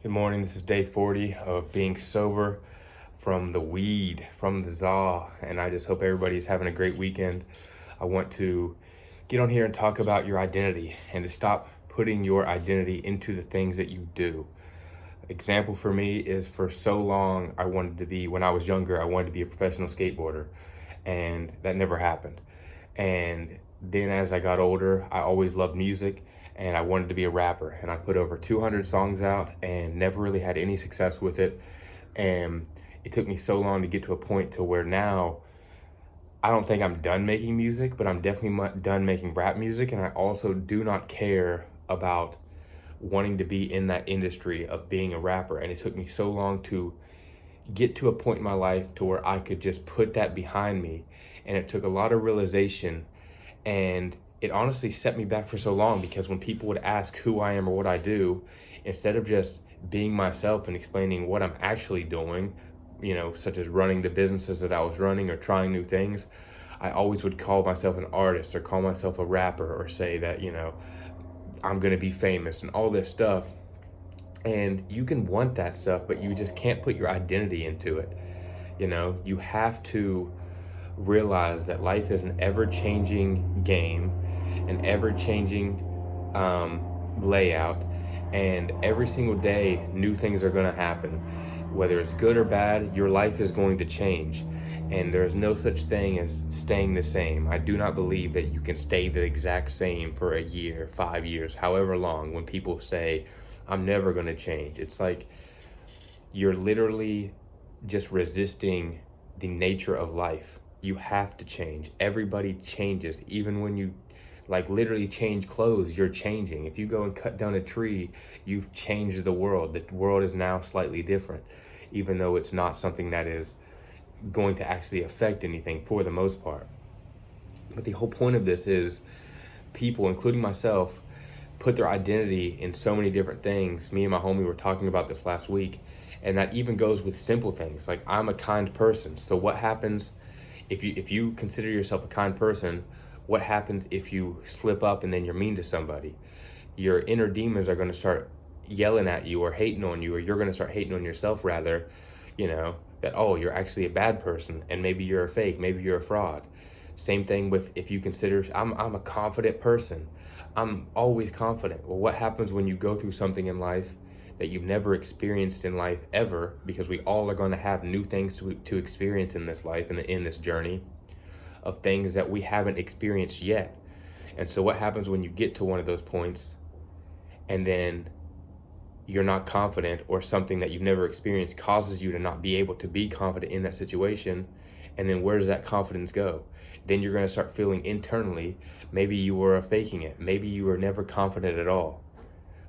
Good morning. This is day 40 of being sober from the weed, from the za, and I just hope everybody's having a great weekend. I want to get on here and talk about your identity and to stop putting your identity into the things that you do. Example for me is for so long when I was younger, I wanted to be a professional skateboarder, and that never happened. And then as I got older, I always loved music and I wanted to be a rapper. And I put over 200 songs out and never really had any success with it. And it took me so long to get to a point to where now I don't think I'm done making music, but I'm definitely done making rap music. And I also do not care about wanting to be in that industry of being a rapper. And it took me so long to get to a point in my life to where I could just put that behind me. And it took a lot of realization, and it honestly set me back for so long, because when people would ask who I am or what I do, instead of just being myself and explaining what I'm actually doing, such as running the businesses that I was running or trying new things, I always would call myself an artist or call myself a rapper or say that, I'm going to be famous and all this stuff. And you can want that stuff, but you just can't put your identity into it. You have to realize that life is an ever-changing game, an ever-changing layout, and every single day new things are going to happen. Whether it's good or bad, your life is going to change, and there's no such thing as staying the same. I do not believe that you can stay the exact same for a year, 5 years, however long. When people say, I'm never going to change, it's like you're literally just resisting the nature of life. You have to change. Everybody changes. Even when you literally change clothes, you're changing. If you go and cut down a tree, you've changed the world. The world is now slightly different, even though it's not something that is going to actually affect anything for the most part. But the whole point of this is people, including myself, put their identity in so many different things. Me and my homie were talking about this last week, and that even goes with simple things. Like, I'm a kind person. So what happens if you consider yourself a kind person? What happens if you slip up and then you're mean to somebody? Your inner demons are going to start yelling at you or hating on you, or you're going to start hating on yourself rather, that, oh, you're actually a bad person, and maybe you're a fake, maybe you're a fraud. Same thing with, if you consider, I'm a confident person, I'm always confident. Well, what happens when you go through something in life that you've never experienced in life ever? Because we all are going to have new things to experience in this life and in this journey of things that we haven't experienced yet. And so what happens when you get to one of those points and then you're not confident, or something that you've never experienced causes you to not be able to be confident in that situation? And then where does that confidence go? Then you're going to start feeling internally, maybe you were faking it. Maybe you were never confident at all.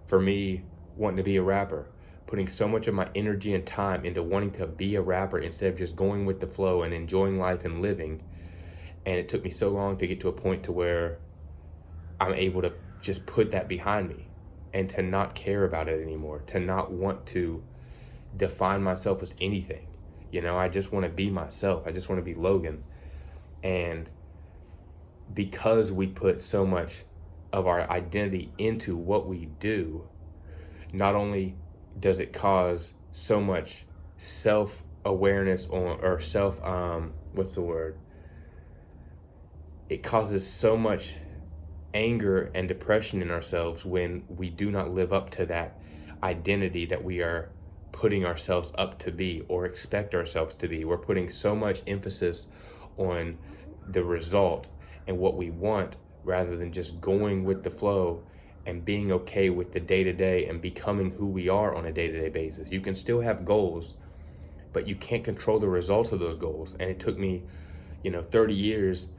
For me, wanting to be a rapper, putting so much of my energy and time into wanting to be a rapper instead of just going with the flow and enjoying life and living. And it took me so long to get to a point to where I'm able to just put that behind me and to not care about it anymore, to not want to define myself as anything. I just want to be myself. I just want to be Logan. And because we put so much of our identity into what we do, not only does it cause so much self-awareness or self, what's the word? It causes so much anger and depression in ourselves when we do not live up to that identity that we are putting ourselves up to be or expect ourselves to be. We're putting so much emphasis on the result and what we want, rather than just going with the flow and being okay with the day-to-day and becoming who we are on a day-to-day basis. You can still have goals, but you can't control the results of those goals. And it took me 30 years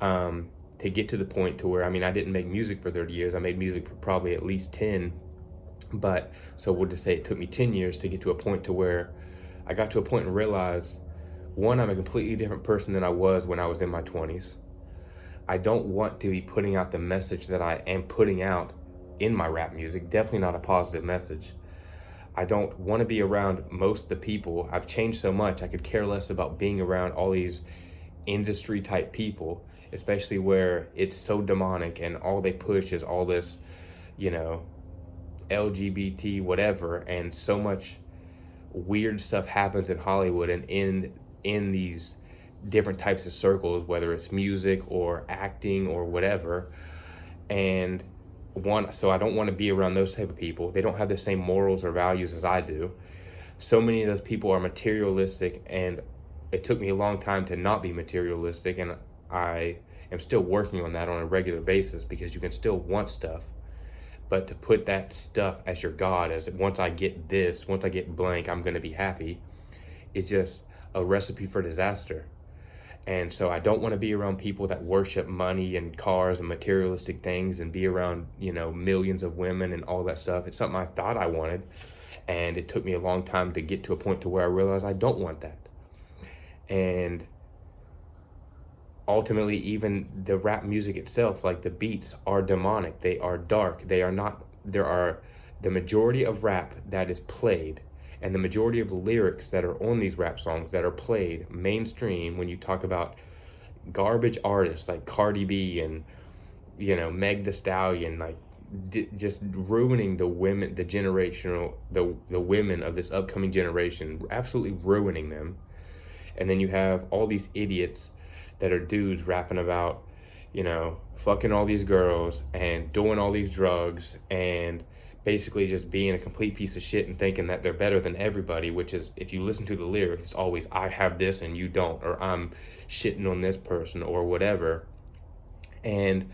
to get to the point to where, I didn't make music for 30 years. I made music for probably at least 10. But so we'll just say it took me 10 years to get to a point to where I got to a point and realized, one, I'm a completely different person than I was when I was in my 20s. I don't want to be putting out the message that I am putting out in my rap music. Definitely not a positive message. I don't want to be around most of the people. I've changed so much. I could care less about being around all these industry type people, especially where it's so demonic and all they push is all this, LGBT whatever, and so much weird stuff happens in Hollywood and in these different types of circles, whether it's music or acting or whatever. And so I don't want to be around those type of people. They don't have the same morals or values as I do. So many of those people are materialistic, and it took me a long time to not be materialistic, and I am still working on that on a regular basis, because you can still want stuff, but to put that stuff as your God, as once I get this, once I get blank, I'm going to be happy, is just a recipe for disaster. And so I don't want to be around people that worship money and cars and materialistic things, and be around, millions of women and all that stuff. It's something I thought I wanted, and it took me a long time to get to a point to where I realized I don't want that. And ultimately, even the rap music itself, like the beats, are demonic. They are dark. They are not, there are the majority of rap that is played, and the majority of lyrics that are on these rap songs that are played mainstream, when you talk about garbage artists like Cardi B and, Meg Thee Stallion, like just ruining the women, the women of this upcoming generation, absolutely ruining them. And then you have all these idiots that are dudes rapping about, fucking all these girls and doing all these drugs, and basically just being a complete piece of shit and thinking that they're better than everybody, which is, if you listen to the lyrics, it's always, I have this and you don't, or I'm shitting on this person or whatever. And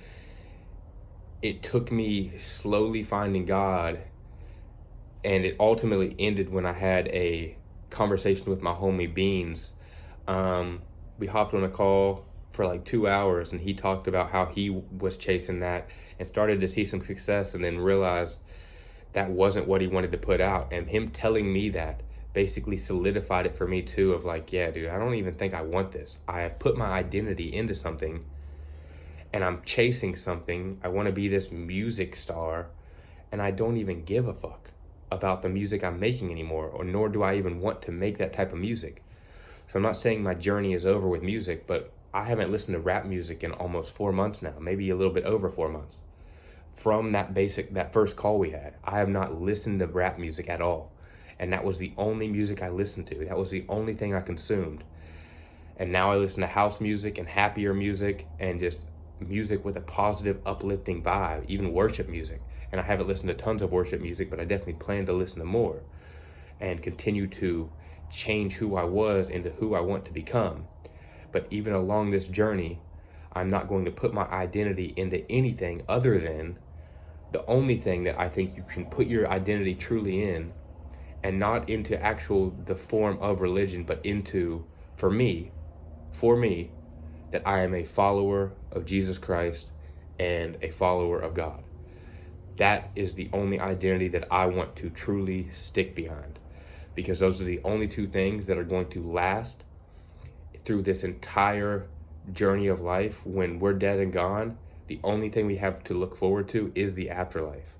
it took me slowly finding God, and it ultimately ended when I had a conversation with my homie Beans. We hopped on a call for like 2 hours, and he talked about how he was chasing that and started to see some success, and then realized that wasn't what he wanted to put out. And him telling me that basically solidified it for me too, of like, yeah, dude, I don't even think I want this. I have put my identity into something, and I'm chasing something. I want to be this music star, and I don't even give a fuck about the music I'm making anymore, or nor do I even want to make that type of music. So I'm not saying my journey is over with music, but I haven't listened to rap music in almost 4 months now, maybe a little bit over 4 months. From that first call we had, I have not listened to rap music at all. And that was the only music I listened to. That was the only thing I consumed. And now I listen to house music and happier music, and just music with a positive, uplifting vibe, even worship music. And I haven't listened to tons of worship music, but I definitely plan to listen to more and continue to change who I was into who I want to become. But even along this journey, I'm not going to put my identity into anything other than the only thing that I think you can put your identity truly in, and not into the form of religion, but into, for me, that I am a follower of Jesus Christ and a follower of God. That is the only identity that I want to truly stick behind, because those are the only two things that are going to last through this entire journey of life. When we're dead and gone, the only thing we have to look forward to is the afterlife,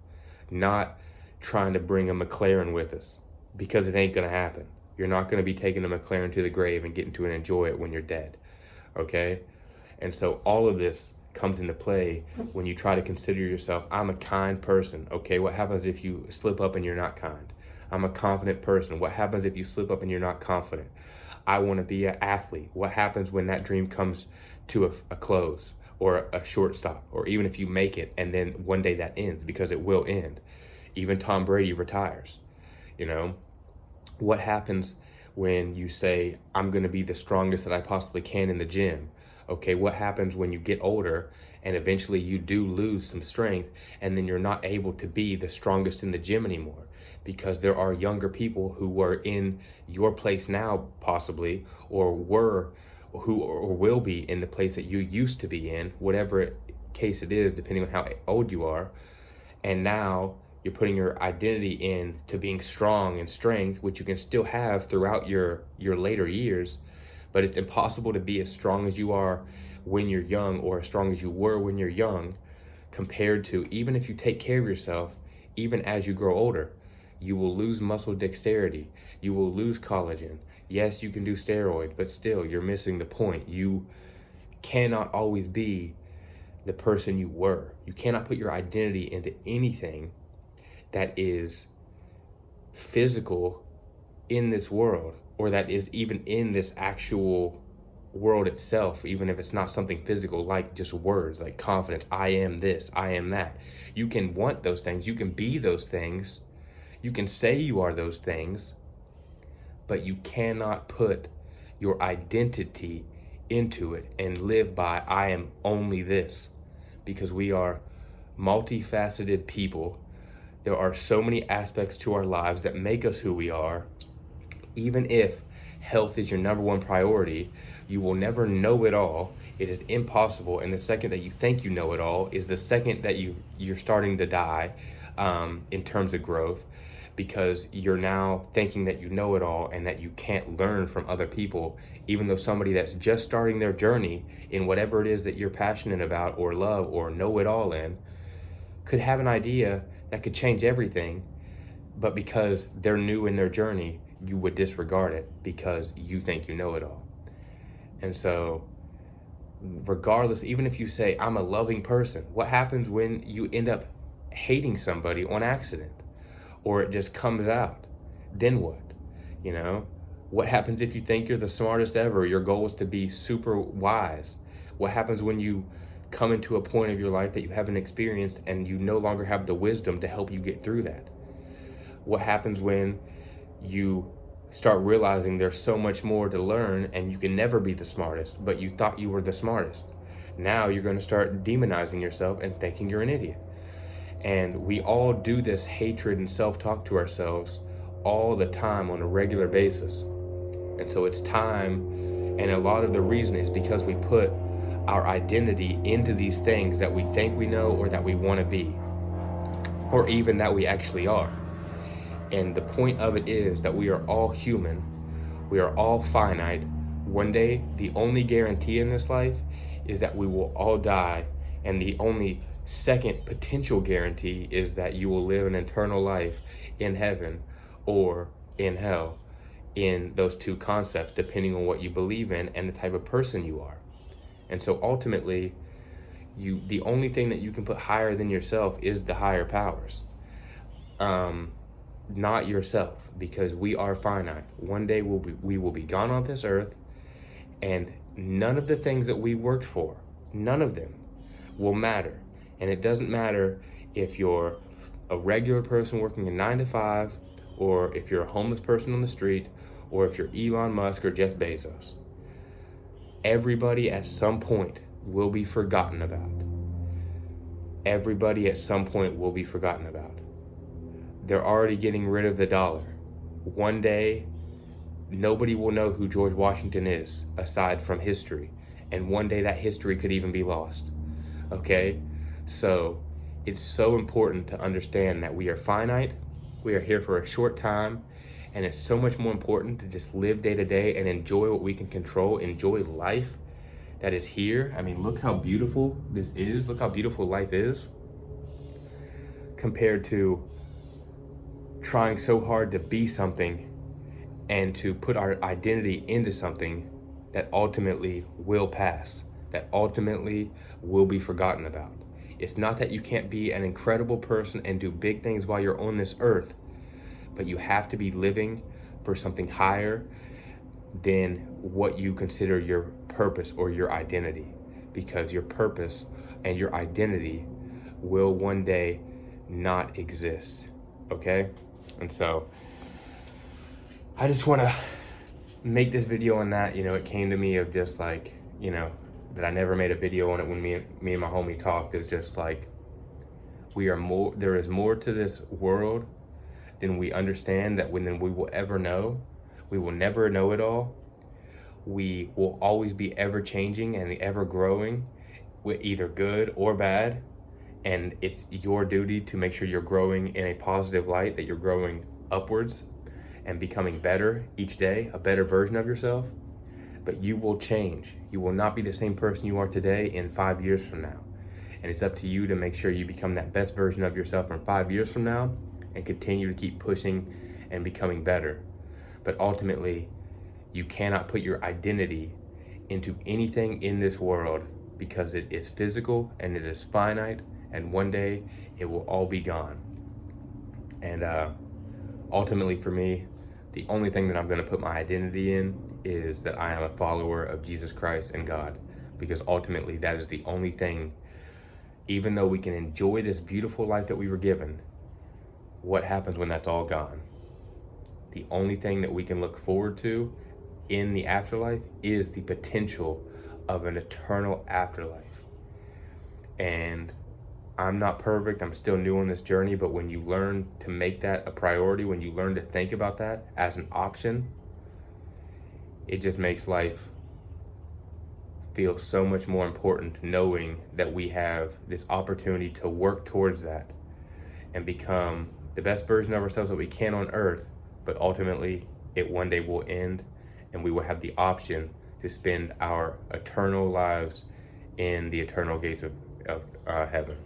not trying to bring a McLaren with us, because it ain't gonna happen. You're not gonna be taking a McLaren to the grave and getting to enjoy it when you're dead, okay? And so all of this comes into play when you try to consider yourself, I'm a kind person, okay? What happens if you slip up and you're not kind? I'm a confident person. What happens if you slip up and you're not confident? I want to be an athlete. What happens when that dream comes to a close, or a shortstop, or even if you make it and then one day that ends, because it will end. Even Tom Brady retires, What happens when you say, I'm going to be the strongest that I possibly can in the gym? Okay, what happens when you get older and eventually you do lose some strength, and then you're not able to be the strongest in the gym anymore? Because there are younger people who are in your place now, possibly, or will be in the place that you used to be in, whatever case it is, depending on how old you are. And now you're putting your identity in to being strong and strength, which you can still have throughout your later years, but it's impossible to be as strong as you are when you're young, or as strong as you were when you're young, compared to, even if you take care of yourself, even as you grow older, you will lose muscle dexterity, you will lose collagen. Yes, you can do steroids, but still, you're missing the point. You cannot always be the person you were. You cannot put your identity into anything that is physical in this world, or that is even in this actual world itself, even if it's not something physical, like just words, like confidence. I am this, I am that. You can want those things, you can be those things, you can say you are those things, but you cannot put your identity into it and live by I am only this, because we are multifaceted people. There are so many aspects to our lives that make us who we are. Even if health is your number one priority, you will never know it all. It is impossible. And the second that you think you know it all is the second that you're starting to die, in terms of growth, because you're now thinking that you know it all and that you can't learn from other people, even though somebody that's just starting their journey in whatever it is that you're passionate about or love or know it all in could have an idea that could change everything. But because they're new in their journey, you would disregard it because you think you know it all. And so, regardless, even if you say, I'm a loving person, what happens when you end up hating somebody on accident? Or it just comes out? Then what? You know? What happens if you think you're the smartest ever? Your goal is to be super wise. What happens when you come into a point of your life that you haven't experienced and you no longer have the wisdom to help you get through that? What happens when you start realizing there's so much more to learn and you can never be the smartest, but you thought you were the smartest? Now you're going to start demonizing yourself and thinking you're an idiot. And we all do this hatred and self-talk to ourselves all the time on a regular basis. And so it's time, and a lot of the reason is because we put our identity into these things that we think we know or that we want to be, or even that we actually are. And the point of it is that we are all human, we are all finite. One day, the only guarantee in this life is that we will all die, and the only second potential guarantee is that you will live an eternal life in heaven or in hell, in those two concepts, depending on what you believe in and the type of person you are. And so ultimately, the only thing that you can put higher than yourself is the higher powers, not yourself, because we are finite. One day we will be gone on this earth, and none of the things that we worked for, none of them will matter. And it doesn't matter if you're a regular person working a 9 to 5, or if you're a homeless person on the street, or if you're Elon Musk or Jeff Bezos. Everybody at some point will be forgotten about. Everybody at some point will be forgotten about. They're already getting rid of the dollar. One day, nobody will know who George Washington is aside from history. And one day that history could even be lost. Okay? So it's so important to understand that we are finite. We are here for a short time. And it's so much more important to just live day to day and enjoy what we can control. Enjoy life that is here. I mean, look how beautiful this is. Look how beautiful life is compared to trying so hard to be something and to put our identity into something that ultimately will pass, that ultimately will be forgotten about. It's not that you can't be an incredible person and do big things while you're on this earth, but you have to be living for something higher than what you consider your purpose or your identity, because your purpose and your identity will one day not exist. Okay? And so I just want to make this video on that. It came to me of just like, that I never made a video on it when me and my homie talked. Is just like, there is more to this world than we understand, that than we will ever know. We will never know it all. We will always be ever changing and ever growing, with either good or bad. And it's your duty to make sure you're growing in a positive light, that you're growing upwards and becoming better each day, a better version of yourself. But you will change. You will not be the same person you are today in 5 years from now. And it's up to you to make sure you become that best version of yourself in 5 years from now, and continue to keep pushing and becoming better. But ultimately, you cannot put your identity into anything in this world, because it is physical and it is finite, and one day it will all be gone. And ultimately for me, the only thing that I'm going to put my identity in is that I am a follower of Jesus Christ and God, because ultimately that is the only thing. Even though we can enjoy this beautiful life that we were given, what happens when that's all gone? The only thing that we can look forward to in the afterlife is the potential of an eternal afterlife. And I'm not perfect, I'm still new on this journey, but when you learn to make that a priority, when you learn to think about that as an option, it just makes life feel so much more important, knowing that we have this opportunity to work towards that and become the best version of ourselves that we can on earth, but ultimately it one day will end and we will have the option to spend our eternal lives in the eternal gates of heaven.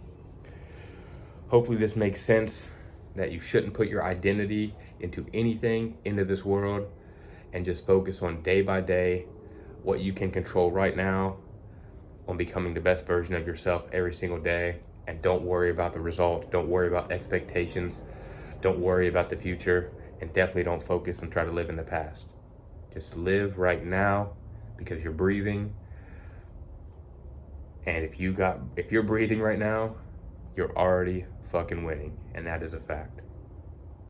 Hopefully this makes sense, that you shouldn't put your identity into anything into this world, and just focus on day by day what you can control right now, on becoming the best version of yourself every single day. And don't worry about the results, don't worry about expectations, don't worry about the future, and definitely don't focus and try to live in the past. Just live right now, because you're breathing. And if you're breathing right now, you're already fucking winning, and that is a fact.